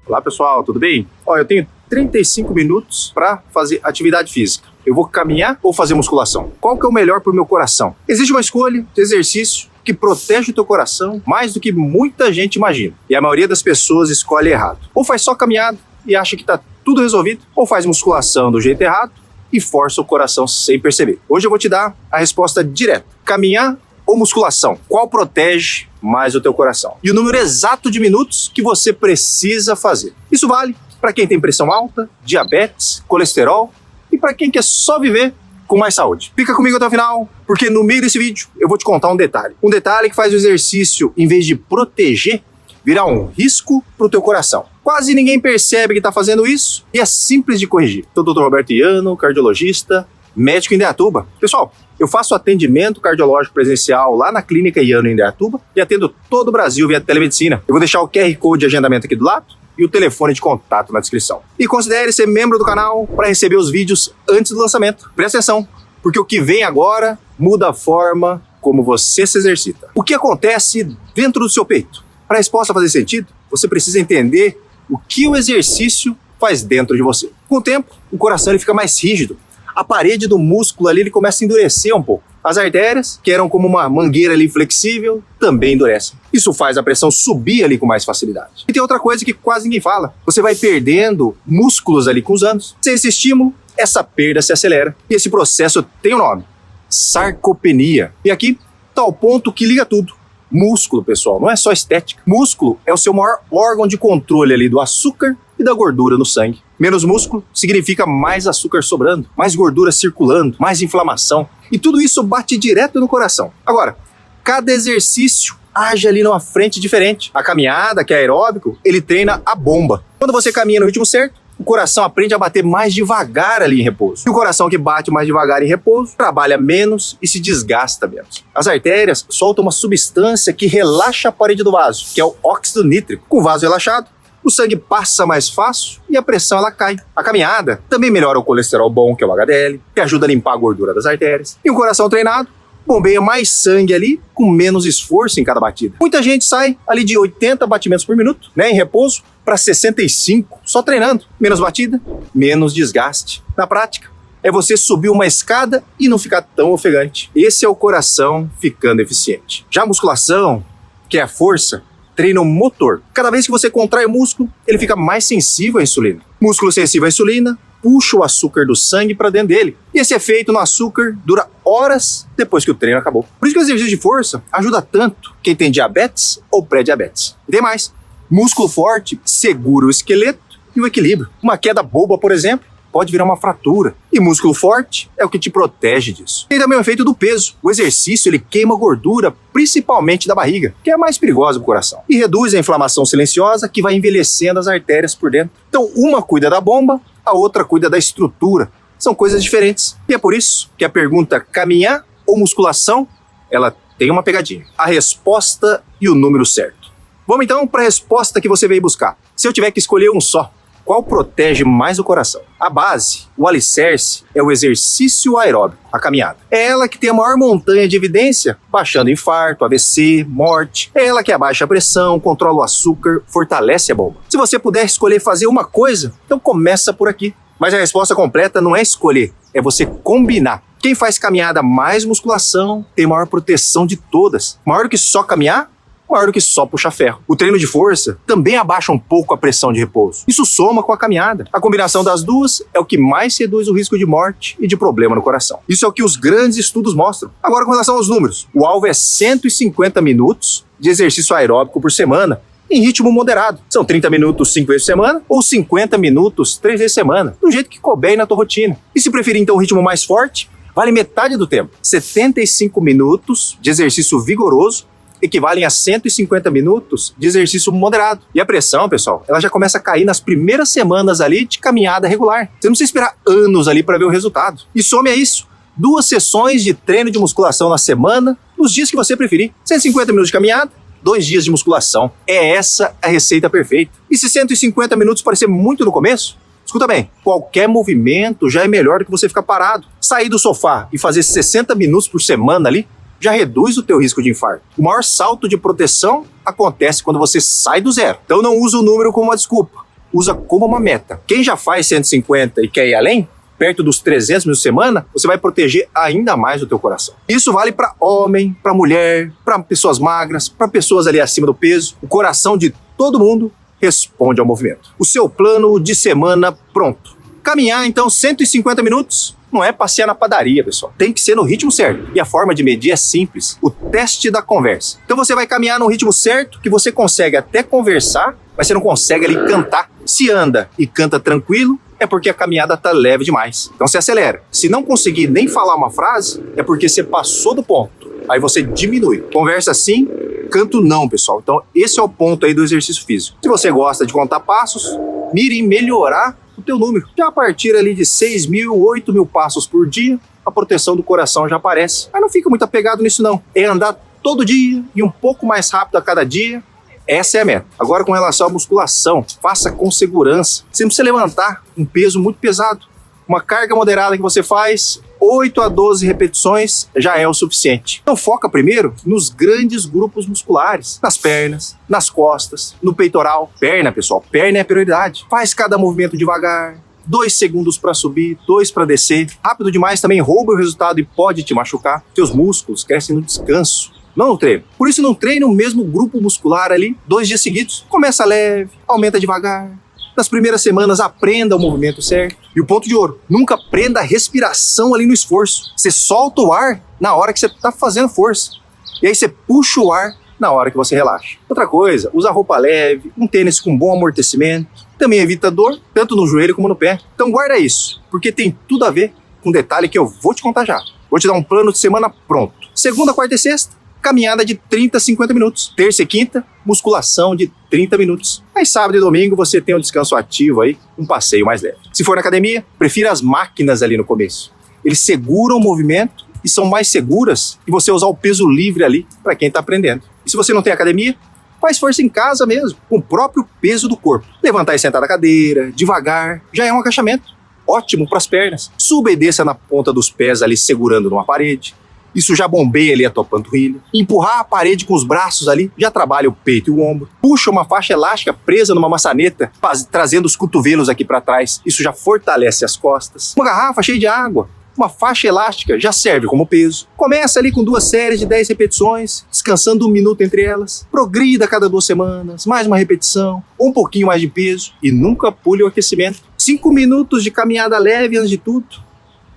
Olá pessoal, tudo bem? Eu tenho 35 minutos para fazer atividade física. Eu vou caminhar ou fazer musculação? Qual que é o melhor para o meu coração? Existe uma escolha de exercício que protege o teu coração mais do que muita gente imagina. E a maioria das pessoas escolhe errado. Ou faz só caminhada e acha que está tudo resolvido, ou faz musculação do jeito errado e força o coração sem perceber. Hoje eu vou te dar a resposta direta. Caminhar ou musculação? Qual protege mais o teu coração? E o número exato de minutos que você precisa fazer. Isso vale para quem tem pressão alta, diabetes, colesterol e para quem quer só viver com mais saúde. Fica comigo até o final, porque no meio desse vídeo eu vou te contar um detalhe. Um detalhe que faz o exercício, em vez de proteger, virar um risco para o teu coração. Quase ninguém percebe que está fazendo isso e é simples de corrigir. Sou o Dr. Roberto Iano, cardiologista, médico em Indaiatuba. Pessoal, eu faço atendimento cardiológico presencial lá na Clínica Iano em Indaiatuba e atendo todo o Brasil via telemedicina. Eu vou deixar o QR Code de agendamento aqui do lado e o telefone de contato na descrição. E considere ser membro do canal para receber os vídeos antes do lançamento. Presta atenção, porque o que vem agora muda a forma como você se exercita. O que acontece dentro do seu peito? Para a resposta fazer sentido, você precisa entender o que o exercício faz dentro de você. Com o tempo, o coração ele fica mais rígido. A parede do músculo ali ele começa a endurecer um pouco. As artérias, que eram como uma mangueira ali flexível, também endurecem. Isso faz a pressão subir ali com mais facilidade. E tem outra coisa que quase ninguém fala. Você vai perdendo músculos ali com os anos. Sem esse estímulo, essa perda se acelera. E esse processo tem um nome: sarcopenia. E aqui está o ponto que liga tudo. Músculo, pessoal, não é só estética. Músculo é o seu maior órgão de controle ali do açúcar e da gordura no sangue. Menos músculo significa mais açúcar sobrando, mais gordura circulando, mais inflamação. E tudo isso bate direto no coração. Agora, cada exercício age ali numa frente diferente. A caminhada, que é aeróbico, ele treina a bomba. Quando você caminha no ritmo certo, o coração aprende a bater mais devagar ali em repouso. E o coração que bate mais devagar em repouso trabalha menos e se desgasta menos. As artérias soltam uma substância que relaxa a parede do vaso, que é o óxido nítrico. Com o vaso relaxado, o sangue passa mais fácil e a pressão ela cai. A caminhada também melhora o colesterol bom, que é o HDL, que ajuda a limpar a gordura das artérias. E o coração treinado bombeia mais sangue ali com menos esforço em cada batida. Muita gente sai ali de 80 batimentos por minuto, em repouso, para 65, só treinando. Menos batida, menos desgaste. Na prática, é você subir uma escada e não ficar tão ofegante. Esse é o coração ficando eficiente. Já a musculação, que é a força, treina o motor. Cada vez que você contrai o músculo, ele fica mais sensível à insulina. Músculo sensível à insulina puxa o açúcar do sangue para dentro dele. E esse efeito no açúcar dura horas depois que o treino acabou. Por isso que o exercício de força ajuda tanto quem tem diabetes ou pré-diabetes. E tem mais. Músculo forte segura o esqueleto e o equilíbrio. Uma queda boba, por exemplo, pode virar uma fratura. E músculo forte é o que te protege disso. Tem também o efeito do peso. O exercício ele queima gordura, principalmente da barriga, que é a mais perigosa do coração. E reduz a inflamação silenciosa que vai envelhecendo as artérias por dentro. Então uma cuida da bomba, a outra cuida da estrutura. São coisas diferentes. E é por isso que a pergunta caminhar ou musculação, ela tem uma pegadinha. A resposta e o número certo. Vamos então para a resposta que você veio buscar. Se eu tiver que escolher um só, qual protege mais o coração? A base, o alicerce, é o exercício aeróbico, a caminhada. É ela que tem a maior montanha de evidência, baixando infarto, AVC, morte. É ela que abaixa a pressão, controla o açúcar, fortalece a bomba. Se você puder escolher fazer uma coisa, então começa por aqui. Mas a resposta completa não é escolher, é você combinar. Quem faz caminhada mais musculação tem maior proteção de todas. Maior do que só caminhar, maior do que só puxar ferro. O treino de força também abaixa um pouco a pressão de repouso. Isso soma com a caminhada. A combinação das duas é o que mais reduz o risco de morte e de problema no coração. Isso é o que os grandes estudos mostram. Agora, com relação aos números, o alvo é 150 minutos de exercício aeróbico por semana, em ritmo moderado. São 30 minutos 5 vezes por semana ou 50 minutos 3 vezes por semana, do jeito que couber na tua rotina. E se preferir então um ritmo mais forte, vale metade do tempo. 75 minutos de exercício vigoroso equivalem a 150 minutos de exercício moderado. E a pressão, pessoal, ela já começa a cair nas primeiras semanas ali de caminhada regular. Você não precisa esperar anos ali para ver o resultado. E some a isso 2 sessões de treino de musculação na semana, nos dias que você preferir. 150 minutos de caminhada, 2 dias de musculação. É essa a receita perfeita. E se 150 minutos parecer muito no começo, escuta bem, qualquer movimento já é melhor do que você ficar parado. Sair do sofá e fazer 60 minutos por semana ali, já reduz o teu risco de infarto. O maior salto de proteção acontece quando você sai do zero. Então não usa o número como uma desculpa. usa como uma meta. Quem já faz 150 e quer ir além, perto dos 300 minutos por semana, você vai proteger ainda mais o teu coração. Isso vale para homem, para mulher, para pessoas magras, para pessoas ali acima do peso. O coração de todo mundo responde ao movimento. O seu plano de semana pronto. Caminhar, então, 150 minutos não é passear na padaria, pessoal. Tem que ser no ritmo certo. E a forma de medir é simples. O teste da conversa. Então você vai caminhar no ritmo certo, que você consegue até conversar, mas você não consegue ali cantar. Se anda e canta tranquilo, é porque a caminhada tá leve demais. Então você acelera. Se não conseguir nem falar uma frase, é porque você passou do ponto. Aí você diminui. Conversa sim, canto não, pessoal. Então esse é o ponto aí do exercício físico. Se você gosta de contar passos, mire em melhorar o teu número. Já a partir ali de 6.000, 8.000 passos por dia, a proteção do coração já aparece. Mas não fica muito apegado nisso não. É andar todo dia e um pouco mais rápido a cada dia. Essa é a meta. Agora, com relação à musculação, faça com segurança. Você não precisa levantar um peso muito pesado. Uma carga moderada que você faz, 8 a 12 repetições, já é o suficiente. Então foca primeiro nos grandes grupos musculares. Nas pernas, nas costas, no peitoral. Perna, pessoal, perna é a prioridade. Faz cada movimento devagar. 2 segundos para subir, 2 para descer. Rápido demais também rouba o resultado e pode te machucar. Teus músculos crescem no descanso, não no treino. Por isso não treine o mesmo grupo muscular ali 2 dias seguidos. Começa leve, aumenta devagar. Nas primeiras semanas aprenda o movimento certo. E o ponto de ouro, nunca prenda a respiração ali no esforço. Você solta o ar na hora que você está fazendo força. E aí você puxa o ar na hora que você relaxa. Outra coisa, usa roupa leve, um tênis com bom amortecimento. Também evita dor, tanto no joelho como no pé. Então guarda isso, porque tem tudo a ver com um detalhe que eu vou te contar já. Vou te dar um plano de semana pronto. Segunda, quarta e sexta, caminhada de 30 a 50 minutos. Terça e quinta, musculação de 30 minutos. Aí sábado e domingo você tem um descanso ativo aí, um passeio mais leve. Se for na academia, prefira as máquinas ali no começo. Eles seguram o movimento e são mais seguras que você usar o peso livre ali para quem está aprendendo. E se você não tem academia, faz força em casa mesmo, com o próprio peso do corpo. Levantar e sentar da cadeira, devagar, já é um agachamento. Ótimo para as pernas. Suba e desça na ponta dos pés ali segurando numa parede. Isso já bombeia ali a tua panturrilha. Empurrar a parede com os braços ali, já trabalha o peito e o ombro. Puxa uma faixa elástica presa numa maçaneta, trazendo os cotovelos aqui para trás. Isso já fortalece as costas. Uma garrafa cheia de água, uma faixa elástica já serve como peso. Começa ali com 2 séries de 10 repetições, descansando 1 minuto entre elas. Progrida a cada 2 semanas, mais uma repetição, um pouquinho mais de peso e nunca pule o aquecimento. 5 minutos de caminhada leve antes de tudo.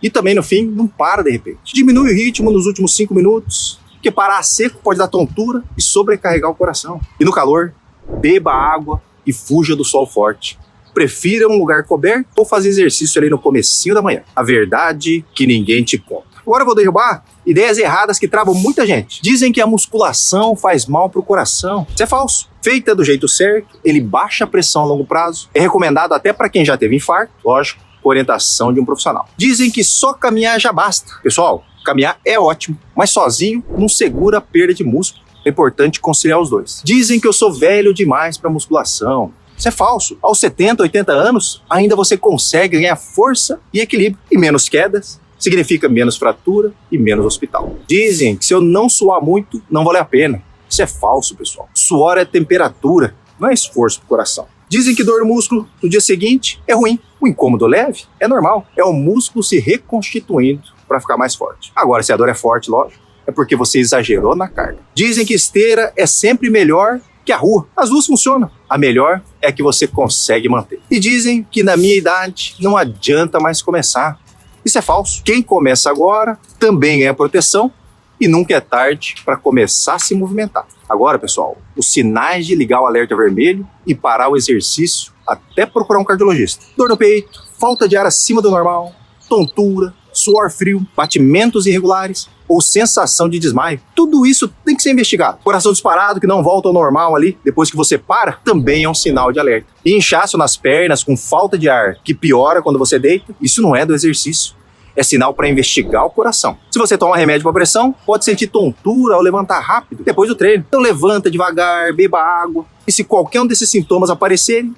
E também, no fim, não para de repente. Diminui o ritmo nos últimos 5 minutos, porque parar seco pode dar tontura e sobrecarregar o coração. E no calor, beba água e fuja do sol forte. Prefira um lugar coberto ou fazer exercício ali no comecinho da manhã. A verdade que ninguém te conta. Agora eu vou derrubar ideias erradas que travam muita gente. Dizem que a musculação faz mal pro coração. Isso é falso. Feita do jeito certo, ele baixa a pressão a longo prazo. É recomendado até para quem já teve infarto, lógico, com orientação de um profissional. Dizem que só caminhar já basta. Pessoal, caminhar é ótimo, mas sozinho não segura a perda de músculo. É importante conciliar os dois. Dizem que eu sou velho demais para musculação. Isso é falso. Aos 70, 80 anos, ainda você consegue ganhar força e equilíbrio. E menos quedas significa menos fratura e menos hospital. Dizem que se eu não suar muito, não vale a pena. Isso é falso, pessoal. Suor é temperatura, não é esforço pro coração. Dizem que dor no músculo no dia seguinte é ruim. O incômodo leve é normal. É o músculo se reconstituindo para ficar mais forte. Agora, se a dor é forte, lógico, é porque você exagerou na carga. Dizem que esteira é sempre melhor que a rua. As duas funcionam. A melhor é a que você consegue manter. E dizem que na minha idade não adianta mais começar. Isso é falso. Quem começa agora também ganha proteção e nunca é tarde para começar a se movimentar. Agora, pessoal, os sinais de ligar o alerta vermelho e parar o exercício até procurar um cardiologista. Dor no peito, falta de ar acima do normal, tontura, suor frio, batimentos irregulares ou sensação de desmaio. Tudo isso tem que ser investigado. Coração disparado que não volta ao normal ali depois que você para, também é um sinal de alerta. E inchaço nas pernas com falta de ar que piora quando você deita, isso não é do exercício. É sinal para investigar o coração. Se você toma remédio para pressão, pode sentir tontura ao levantar rápido depois do treino. Então levanta devagar, beba água. E se qualquer um desses sintomas aparecerem,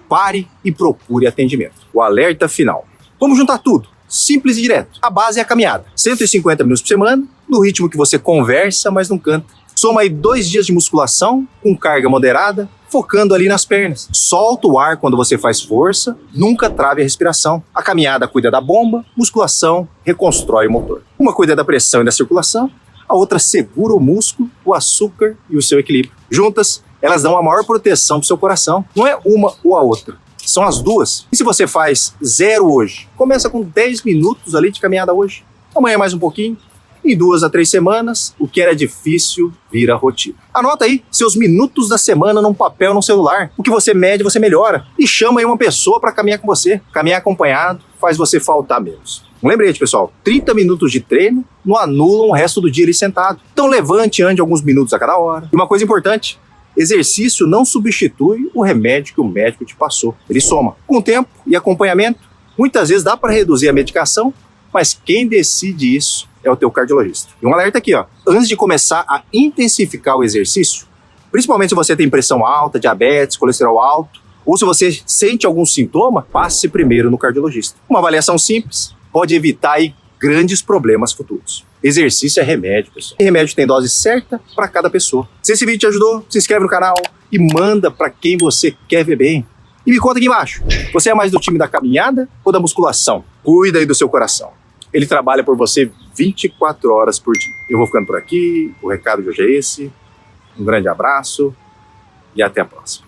pare e procure atendimento. O alerta final. Vamos juntar tudo. Simples e direto. A base é a caminhada. 150 minutos por semana, no ritmo que você conversa, mas não canta. Soma aí 2 dias de musculação, com carga moderada, focando ali nas pernas. Solta o ar quando você faz força, nunca trave a respiração. A caminhada cuida da bomba, musculação reconstrói o motor. Uma cuida da pressão e da circulação, a outra segura o músculo, o açúcar e o seu equilíbrio. Juntas, elas dão a maior proteção para o seu coração. Não é uma ou a outra, são as duas. E se você faz 0 hoje, começa com 10 minutos ali de caminhada hoje. Amanhã mais um pouquinho. Em 2 a 3 semanas, o que era difícil vira rotina. Anota aí seus minutos da semana num papel, no celular. O que você mede, você melhora. E chama aí uma pessoa para caminhar com você. Caminhar acompanhado faz você faltar menos. Um lembrete, pessoal, 30 minutos de treino não anulam o resto do dia ali sentado. Então levante e ande alguns minutos a cada hora. E uma coisa importante, exercício não substitui o remédio que o médico te passou. Ele soma. Com tempo e acompanhamento, muitas vezes dá para reduzir a medicação, mas quem decide isso é o teu cardiologista. E um alerta aqui, ó. Antes de começar a intensificar o exercício, principalmente se você tem pressão alta, diabetes, colesterol alto, ou se você sente algum sintoma, passe primeiro no cardiologista. Uma avaliação simples pode evitar aí grandes problemas futuros. Exercício é remédio, pessoal. E remédio tem dose certa para cada pessoa. Se esse vídeo te ajudou, se inscreve no canal e manda para quem você quer ver bem. E me conta aqui embaixo, você é mais do time da caminhada ou da musculação? Cuida aí do seu coração. Ele trabalha por você 24 horas por dia. Eu vou ficando por aqui, o recado de hoje é esse. Um grande abraço e até a próxima.